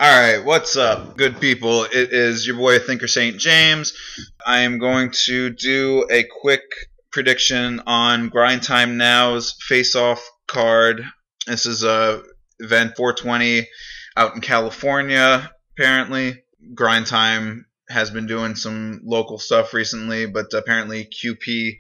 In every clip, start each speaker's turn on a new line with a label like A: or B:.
A: Alright, what's up, good people? It is your boy Thinker St. James. I am going to do a quick prediction on Grind Time Now's face-off card. This is event 420 out in California, apparently. Grind Time has been doing some local stuff recently, but apparently QP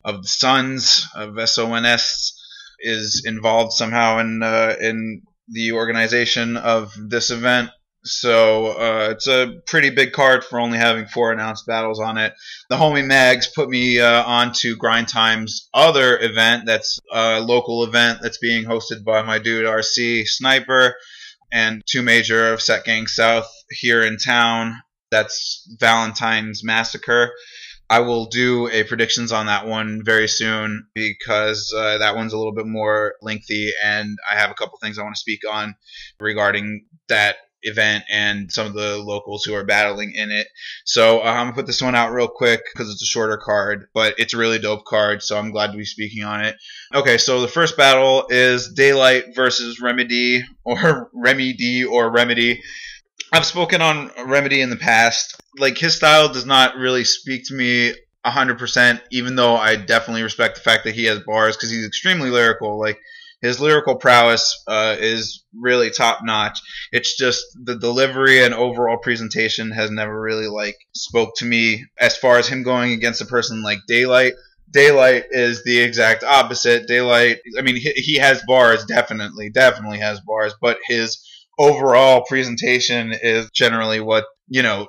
A: of the Sons, of SONS, is involved somehow in the organization of this event. So it's a pretty big card for only having 4 announced battles on it. The homie Mags put me onto Grind Time's other event, that's a local event that's being hosted by my dude RC Sniper and 2 Major of Set Gang South here in town. That's Valentine's Massacre. I will do a predictions on that one very soon because that one's a little bit more lengthy, and I have a couple things I want to speak on regarding that event and some of the locals who are battling in it. So I'm going to put this one out real quick because it's a shorter card, but it's a really dope card, so I'm glad to be speaking on it. Okay, so the first battle is Daylight versus Remedy, or Remedy. I've spoken on Remedy in the past. Like, his style does not really speak to me 100%, even though I definitely respect the fact that he has bars, because he's extremely lyrical. Like, his lyrical prowess is really top notch. It's just the delivery and overall presentation has never really spoke to me. As far as him going against a person like Daylight, Daylight is the exact opposite. Daylight, I mean, he has bars, definitely has bars, but his overall presentation is generally what,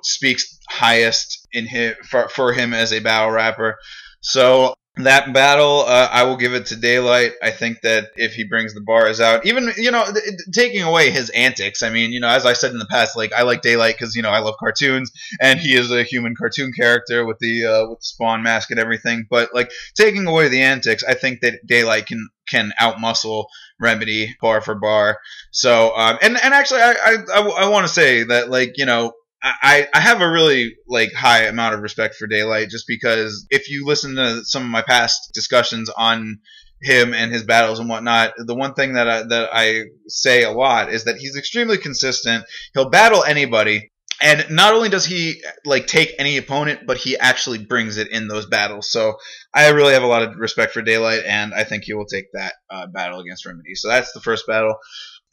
A: speaks highest in him, for him as a battle rapper. So that battle, I will give it to Daylight. I think that if he brings the bars out, even, taking away his antics, I mean, as I said in the past, I like Daylight because, I love cartoons, and he is a human cartoon character with the Spawn mask and everything, but, taking away the antics, I think that Daylight can outmuscle Remedy bar for bar. So, and actually, I want to say that, I have a really high amount of respect for Daylight, just because if you listen to some of my past discussions on him and his battles and whatnot, the one thing that I say a lot is that he's extremely consistent. He'll battle anybody, and not only does he take any opponent, but he actually brings it in those battles. So I really have a lot of respect for Daylight, and I think he will take that battle against Remedy. So that's the first battle.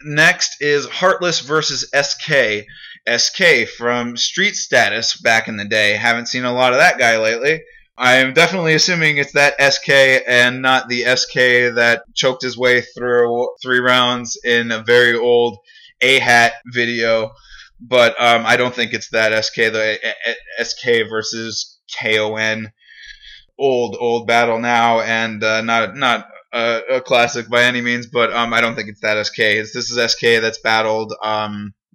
A: Next is Heartless versus SK. SK from Street Status back in the day. Haven't seen a lot of that guy lately. I am definitely assuming it's that SK and not the SK that choked his way through 3 rounds in a very old A-Hat video. But I don't think it's that SK. The SK versus KON. Old battle now, and not a classic by any means, but I don't think it's that SK. This is SK that's battled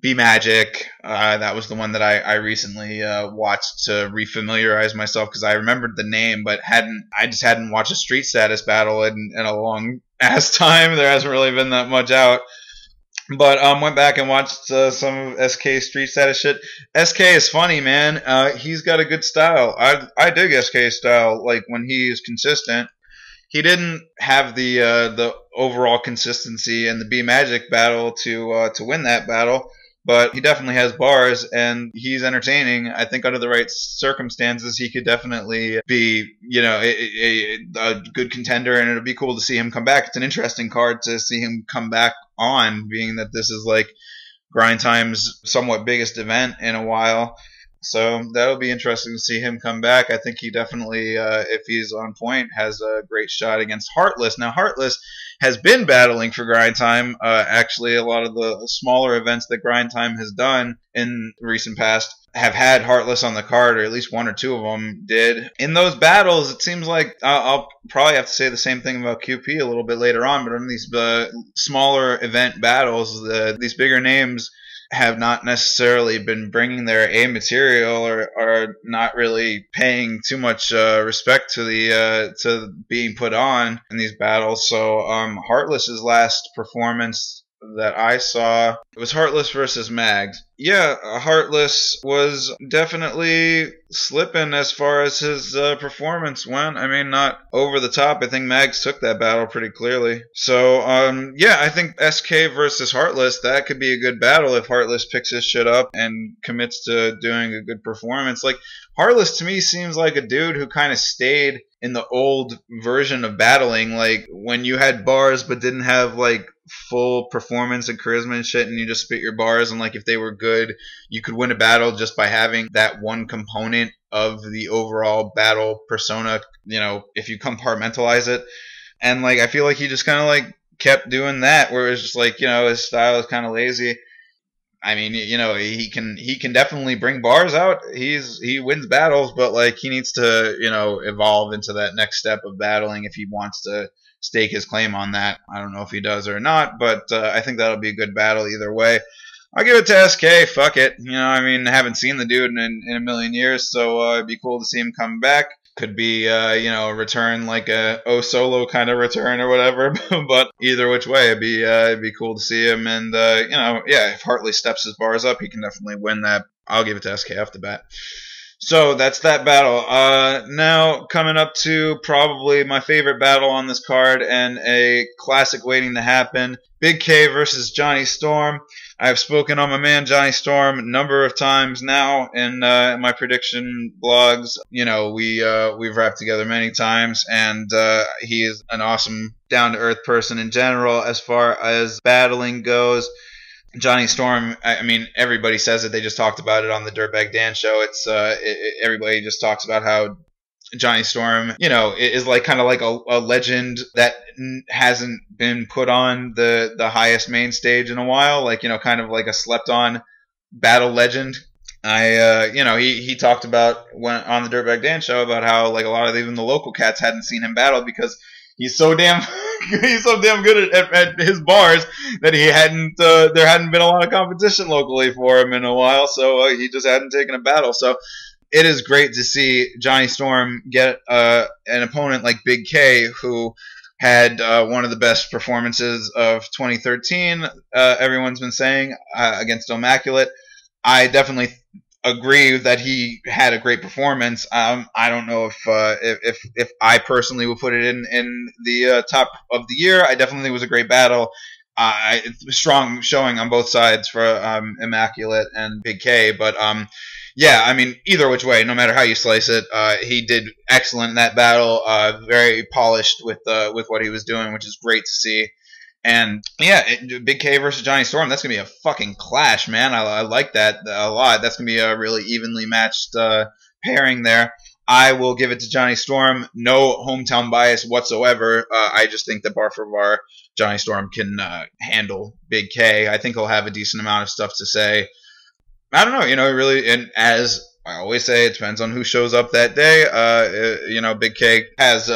A: B Magic. That was the one that I recently watched to refamiliarize myself, because I remembered the name, but I just hadn't watched a Street Status battle in a long ass time. There hasn't really been that much out. But went back and watched some of SK Street Status shit. SK is funny, man. He's got a good style. I dig SK's style. When he is consistent. He didn't have the overall consistency in the B Magic battle to win that battle, but he definitely has bars, and he's entertaining. I think under the right circumstances, he could definitely be, a good contender, and it'll be cool to see him come back. It's an interesting card to see him come back on, being that this is Grind Time's somewhat biggest event in a while. So that'll be interesting to see him come back. I think he definitely, if he's on point, has a great shot against Heartless. Now, Heartless has been battling for Grind Time. Actually, a lot of the smaller events that Grind Time has done in recent past have had Heartless on the card, or at least 1 or 2 of them did. In those battles, it seems like I'll probably have to say the same thing about QP a little bit later on, but in these smaller event battles, these bigger names have not necessarily been bringing their A material, or are not really paying too much respect to to being put on in these battles. So Heartless's last performance that I saw. It was Heartless versus Mags. Yeah, Heartless was definitely slipping as far as his performance went. I mean, not over the top. I think Mags took that battle pretty clearly. So, yeah, I think SK versus Heartless, that could be a good battle if Heartless picks his shit up and commits to doing a good performance. Like, Heartless to me seems like a dude who kind of stayed in the old version of battling, like when you had bars but didn't have like full performance and charisma and shit, and you just spit your bars, and like if they were good, you could win a battle just by having that one component of the overall battle persona, you know, if you compartmentalize it. And like I feel like he just kind of like kept doing that, where it's just like, you know, his style is kind of lazy. I mean, you know, he can definitely bring bars out. He wins battles, but like he needs to, you know, evolve into that next step of battling if he wants to stake his claim on that. I don't know if he does or not, but I think that'll be a good battle either way. I'll give it to SK. Fuck it. You know, I mean, I haven't seen the dude in a million years, so it'd be cool to see him come back. Could be, you know, a return like a O Solo kind of return or whatever. But either which way, it'd be cool to see him. And, you know, yeah, if Hartley steps his bars up, he can definitely win that. I'll give it to SK off the bat. So that's that battle. Now coming up to probably my favorite battle on this card and a classic waiting to happen. Big K versus Johnny Storm. I've spoken on my man Johnny Storm a number of times now in my prediction blogs. You know, we've rapped together many times, and he is an awesome, down-to-earth person in general as far as battling goes. Johnny Storm, I mean, everybody says it. They just talked about it on the Dirtbag Dan show. It's everybody just talks about how Johnny Storm, you know, is like kind of like a legend that hasn't been put on the highest main stage in a while. Like, you know, kind of like a slept on battle legend. You know, he talked about when on the Dirtbag Dan show about how like a lot of even the local cats hadn't seen him battle because he's so damn good at his bars that he hadn't there hadn't been a lot of competition locally for him in a while, so he just hadn't taken a battle. So it is great to see Johnny Storm get an opponent like Big K, who had one of the best performances of 2013. Everyone's been saying against Immaculate. I definitely agree that he had a great performance. I don't know if I personally would put it in the top of the year. I definitely think it was a great battle. Strong showing on both sides for Immaculate and Big K, but yeah, I mean, either which way, no matter how you slice it, he did excellent in that battle. Very polished with what he was doing, which is great to see. And yeah, Big K versus Johnny Storm, that's going to be a fucking clash, man. I like that a lot. That's going to be a really evenly matched pairing there. I will give it to Johnny Storm. No hometown bias whatsoever. I just think that bar for bar, Johnny Storm can handle Big K. I think he'll have a decent amount of stuff to say. I don't know, you know, really, and as I always say, it depends on who shows up that day. You know, Big K has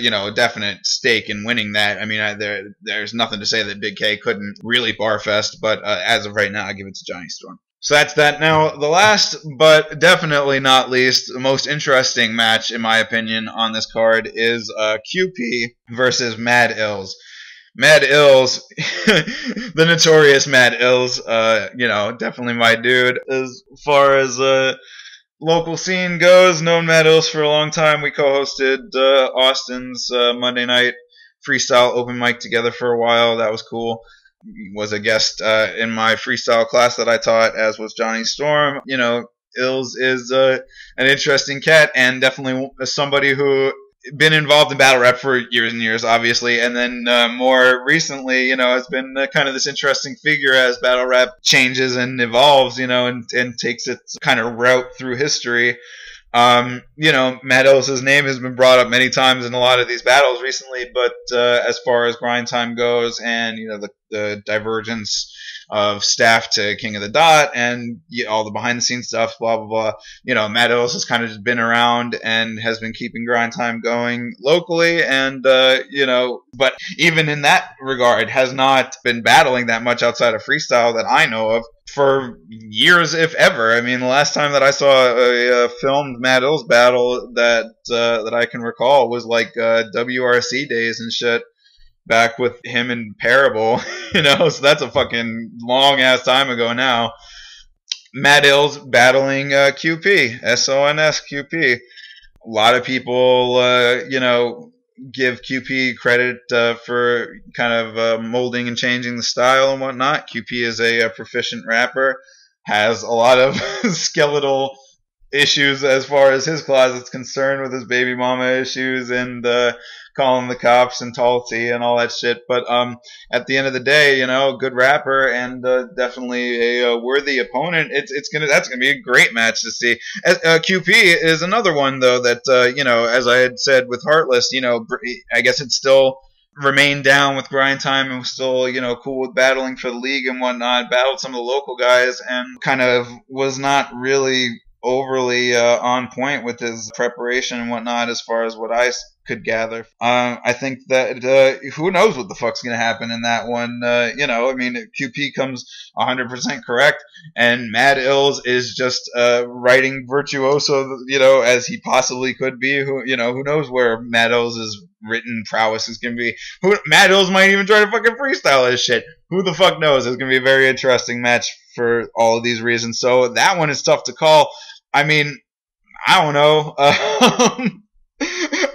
A: you know, a definite stake in winning that. I mean, there's nothing to say that Big K couldn't really barfest, but as of right now, I give it to Johnny Storm. So that's that. Now, the last, but definitely not least, the most interesting match, in my opinion, on this card is QP versus Mad Ills. Mad Ills, the notorious Mad Ills, you know, definitely my dude. As far as local scene goes, known Mad Ills for a long time. We co-hosted Austin's Monday night freestyle open mic together for a while. That was cool. He was a guest in my freestyle class that I taught, as was Johnny Storm. You know, Ills is an interesting cat, and definitely somebody who been involved in battle rap for years and years, obviously, and then more recently, you know, has been kind of this interesting figure as battle rap changes and evolves, you know, and takes its kind of route through history. You know, Mad Ills' name has been brought up many times in a lot of these battles recently, but as far as grind time goes, and you know, the divergence of Staff to King of the Dot and all the behind the scenes stuff, blah blah blah. You know, Mad Ills has kind of just been around and has been keeping grind time going locally, and you know, but even in that regard, has not been battling that much outside of freestyle that I know of for years, if ever. I mean, the last time that I saw a filmed Mad Ills battle that I can recall was like WRC days and shit. back with him in Parable, so that's a fucking long ass time ago now. Matt Ills battling QP, SONS QP. A lot of people, give QP credit for kind of molding and changing the style and whatnot. QP is a proficient rapper, has a lot of skeletal issues as far as his closet's concerned, with his baby mama issues and calling the cops and tall T and all that shit. But at the end of the day, good rapper and definitely a worthy opponent. That's gonna be a great match to see. QP is another one though that as I had said with Heartless, I guess it still remained down with Grind Time and was still, cool with battling for the league and whatnot, battled some of the local guys and kind of was not really overly on point with his preparation and whatnot as far as what I could gather. I think that who knows what the fuck's going to happen in that one. QP comes 100% correct, and Mad Ills is just writing virtuoso, as he possibly could be. Who knows where Mad Ills' written prowess is going to be. Mad Ills might even try to fucking freestyle his shit. Who the fuck knows? It's going to be a very interesting match for all of these reasons. So that one is tough to call. I mean, I don't know.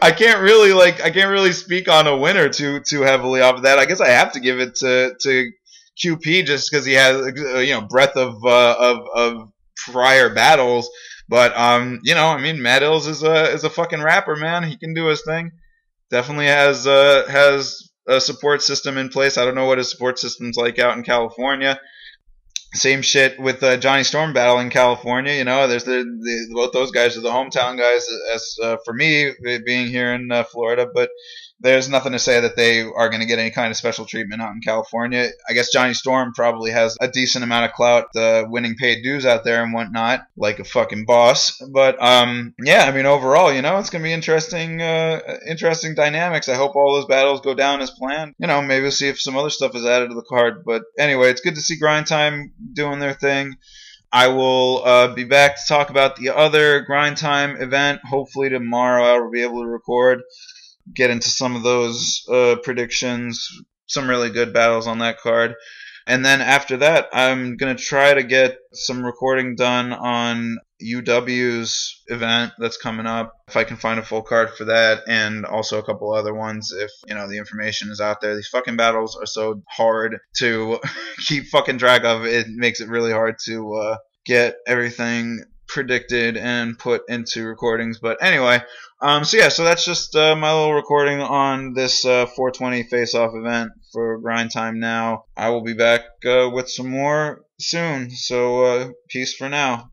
A: I can't really speak on a winner too heavily off of that. I guess I have to give it to QP just because he has breadth of prior battles. But Matt Ills is a fucking rapper, man. He can do his thing. Definitely has a support system in place. I don't know what his support system's like out in California. Same shit with Johnny Storm battle in California. There's both those guys are the hometown guys. As for me, being here in Florida, but there's nothing to say that they are going to get any kind of special treatment out in California. I guess Johnny Storm probably has a decent amount of clout, winning paid dues out there and whatnot, like a fucking boss. But overall, it's going to be interesting dynamics. I hope all those battles go down as planned. Maybe we'll see if some other stuff is added to the card. But anyway, it's good to see Grind Time doing their thing. I will be back to talk about the other Grind Time event. Hopefully tomorrow I will be able to record, get into some of those predictions, some really good battles on that card. And then after that, I'm going to try to get some recording done on UW's event that's coming up, if I can find a full card for that, and also a couple other ones if, the information is out there. These fucking battles are so hard to keep fucking track of. It makes it really hard to get everything predicted and put into recordings. But anyway, so that's just my little recording on this 420 face-off event for Grind Time Now. I will be back with some more soon, so peace for now.